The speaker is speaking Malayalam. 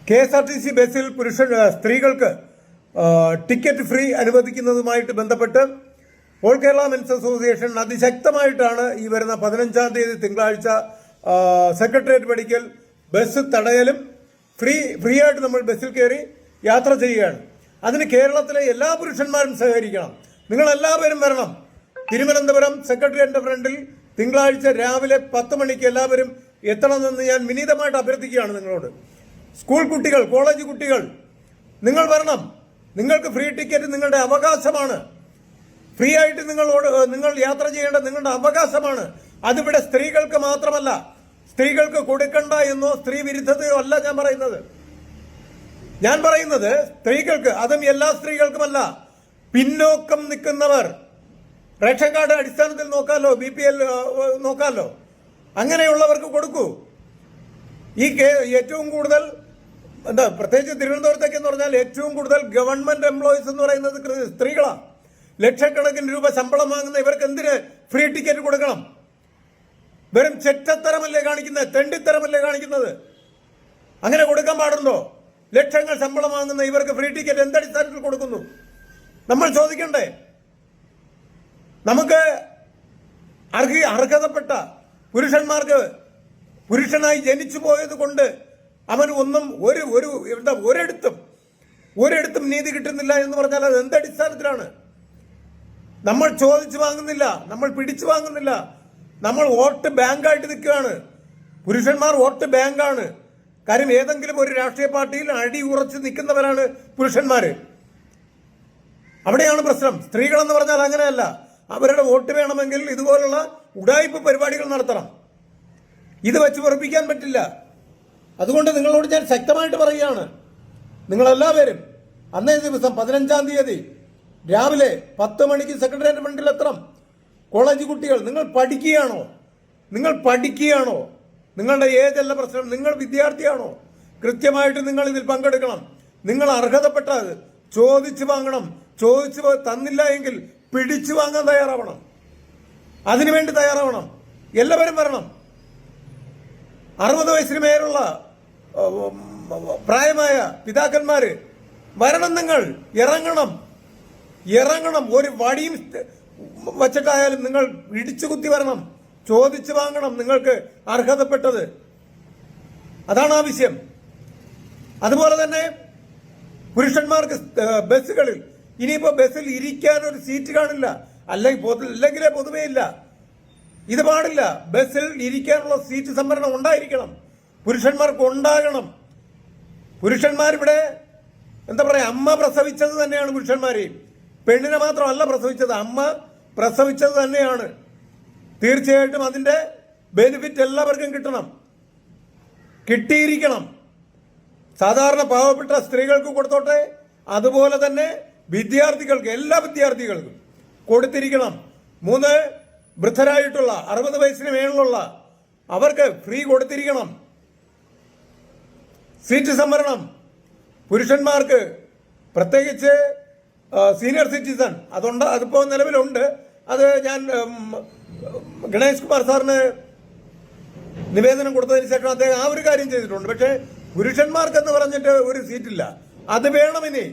KSRTC ബസ്സിൽ സ്ത്രീകൾക്ക് ടിക്കറ്റ് ഫ്രീ അനുവദിക്കുന്നതുമായിട്ട് ബന്ധപ്പെട്ട് ഓൾ കേരള മെൻസ് അസോസിയേഷൻ അതിശക്തമായിട്ടാണ് ഈ വരുന്ന 15-ാം തീയതി തിങ്കളാഴ്ച സെക്രട്ടേറിയറ്റ് പടിക്കൽ ബസ് തടയലും ഫ്രീ ആയിട്ട് നമ്മൾ ബസ്സിൽ കയറി യാത്ര ചെയ്യുകയാണ്. അതിന് കേരളത്തിലെ എല്ലാ പുരുഷന്മാരും സഹകരിക്കണം. നിങ്ങളെല്ലാവരും വരണം. തിരുവനന്തപുരം സെക്രട്ടേറിയറ്റിന്റെ ഫ്രണ്ടിൽ തിങ്കളാഴ്ച രാവിലെ 10 മണിക്ക് എല്ലാവരും എത്തണമെന്ന് ഞാൻ വിനീതമായിട്ട് അഭ്യർത്ഥിക്കുകയാണ് നിങ്ങളോട്. സ്കൂൾ കുട്ടികൾ, കോളേജ് കുട്ടികൾ, നിങ്ങൾ വരണം. നിങ്ങൾക്ക് ഫ്രീ ടിക്കറ്റ് നിങ്ങളുടെ അവകാശമാണ്. ഫ്രീ ആയിട്ട് നിങ്ങൾ യാത്ര ചെയ്യേണ്ട നിങ്ങളുടെ അവകാശമാണ്. അതിവിടെ സ്ത്രീകൾക്ക് മാത്രമല്ല, സ്ത്രീകൾക്ക് കൊടുക്കണ്ട എന്നോ സ്ത്രീ വിരുദ്ധതയോ അല്ല ഞാൻ പറയുന്നത് സ്ത്രീകൾക്ക്, അതും എല്ലാ സ്ത്രീകൾക്കുമല്ല. പിന്നോക്കം നിൽക്കുന്നവർ, റേഷൻ കാർഡ് അടിസ്ഥാനത്തിൽ നോക്കാലോ, BPL നോക്കാലോ, അങ്ങനെയുള്ളവർക്ക് കൊടുക്കൂ. ഈ ഏറ്റവും കൂടുതൽ പ്രത്യേകിച്ച് തിരുവനന്തപുരത്തേക്ക് എന്ന് പറഞ്ഞാൽ ഏറ്റവും കൂടുതൽ ഗവൺമെന്റ് എംപ്ലോയീസ് എന്ന് പറയുന്നത് സ്ത്രീകളാണ്. ലക്ഷക്കണക്കിന് രൂപ ശമ്പളം വാങ്ങുന്ന ഇവർക്ക് എന്തിന് ഫ്രീ ടിക്കറ്റ് കൊടുക്കണം? വെറും ചെറ്റത്തരമല്ലേ കാണിക്കുന്നത്, തെണ്ടിത്തരമല്ലേ കാണിക്കുന്നത്? അങ്ങനെ കൊടുക്കാൻ പാടുണ്ടോ? ലക്ഷങ്ങൾ ശമ്പളം വാങ്ങുന്ന ഇവർക്ക് ഫ്രീ ടിക്കറ്റ് എന്തടിസ്ഥാനത്തിൽ കൊടുക്കുന്നു? നമ്മൾ ചോദിക്കണ്ടേ? നമുക്ക് അർഹതപ്പെട്ട പുരുഷന്മാർക്ക് പുരുഷനായി ജനിച്ചു പോയത് കൊണ്ട് അവന് ഒന്നും ഒരിടത്തും നീതി കിട്ടുന്നില്ല എന്ന് പറഞ്ഞാൽ അത് എന്തടിസ്ഥാനത്തിലാണ്? നമ്മൾ ചോദിച്ചു വാങ്ങുന്നില്ല, നമ്മൾ പിടിച്ചു വാങ്ങുന്നില്ല. നമ്മൾ വോട്ട് ബാങ്കായിട്ട് നിൽക്കുകയാണ്. പുരുഷന്മാർ വോട്ട് ബാങ്കാണ്. കാര്യം ഏതെങ്കിലും ഒരു രാഷ്ട്രീയ പാർട്ടിയിൽ അടി ഉറച്ച് നിൽക്കുന്നവരാണ് പുരുഷന്മാര്. അവിടെയാണ് പ്രശ്നം. സ്ത്രീകളെന്ന് പറഞ്ഞാൽ അങ്ങനെയല്ല. അവരുടെ വോട്ട് വേണമെങ്കിൽ ഇതുപോലുള്ള ഉഡായിപ്പ് പരിപാടികൾ നടത്തണം. ഇത് വെച്ച് ഉറപ്പിക്കാൻ പറ്റില്ല. അതുകൊണ്ട് നിങ്ങളോട് ഞാൻ ശക്തമായിട്ട് പറയുകയാണ്, നിങ്ങളെല്ലാവരും അന്നേ ദിവസം 15-ാം തീയതി രാവിലെ 10 മണിക്ക് സെക്രട്ടേറിയറ്റ് ഫ്രണ്ടിൽ എത്തണം. കോളേജ് കുട്ടികൾ, നിങ്ങൾ പഠിക്കുകയാണോ? നിങ്ങളുടെ ഏജല്ല പ്രശ്നം. നിങ്ങൾ വിദ്യാർത്ഥിയാണോ? കൃത്യമായിട്ട് നിങ്ങൾ ഇതിൽ പങ്കെടുക്കണം. നിങ്ങൾ അർഹതപ്പെട്ടത് ചോദിച്ചു വാങ്ങണം. ചോദിച്ചു തന്നില്ല എങ്കിൽ പിടിച്ചു വാങ്ങാൻ തയ്യാറാവണം. അതിനുവേണ്ടി തയ്യാറാവണം. എല്ലാവരും വരണം. 60 വയസ്സിന് മേലുള്ള പ്രായമായ പിതാക്കന്മാര് വരണം. നിങ്ങൾ ഇറങ്ങണം. ഒരു വടിയും വച്ചിട്ടായാലും നിങ്ങൾ ഇടിച്ചു കുത്തി വരണം. ചോദിച്ചു വാങ്ങണം നിങ്ങൾക്ക് അർഹതപ്പെട്ടത്. അതാണ് ആവശ്യം. അതുപോലെ തന്നെ പുരുഷന്മാർക്ക് ബസ്സുകളിൽ ഇനിയിപ്പോ ബസ്സിൽ ഇരിക്കാൻ ഒരു സീറ്റ് കാണില്ല, അല്ലെങ്കിലേ പൊതുവേ ഇല്ല. ഇത് പാടില്ല. ബസ്സിൽ ഇരിക്കാനുള്ള സീറ്റ് സംവരണം ഉണ്ടായിരിക്കണം. പുരുഷന്മാർക്ക് ഉണ്ടാകണം. പുരുഷന്മാരിവിടെ അമ്മ പ്രസവിച്ചത് തന്നെയാണ് പുരുഷന്മാരെയും. പെണ്ണിനെ മാത്രമല്ല പ്രസവിച്ചത്, അമ്മ പ്രസവിച്ചത് തന്നെയാണ്. തീർച്ചയായിട്ടും അതിന്റെ ബെനിഫിറ്റ് എല്ലാവർക്കും കിട്ടിയിരിക്കണം. സാധാരണ പാവപ്പെട്ട സ്ത്രീകൾക്ക് കൊടുത്തോട്ടെ, അതുപോലെ തന്നെ വിദ്യാർത്ഥികൾക്ക്, എല്ലാ വിദ്യാർത്ഥികൾക്കും കൊടുത്തിരിക്കണം. 3 വൃദ്ധരായിട്ടുള്ള 60 വയസ്സിന് മേലുള്ള അവർക്ക് ഫ്രീ കൊടുത്തിരിക്കണം. സീറ്റ് സംവരണം പുരുഷന്മാർക്ക്, പ്രത്യേകിച്ച് സീനിയർ സിറ്റിസൺ, അതിപ്പോ നിലവിലുണ്ട്. അത് ഞാൻ ഗണേഷ് കുമാർ സാറിന് നിവേദനം കൊടുത്തതിന് ശേഷം അദ്ദേഹം ആ ഒരു കാര്യം ചെയ്തിട്ടുണ്ട്. പക്ഷേ പുരുഷന്മാർക്കെന്ന് പറഞ്ഞിട്ട് ഒരു സീറ്റില്ല. അത് വേണം ഇനി.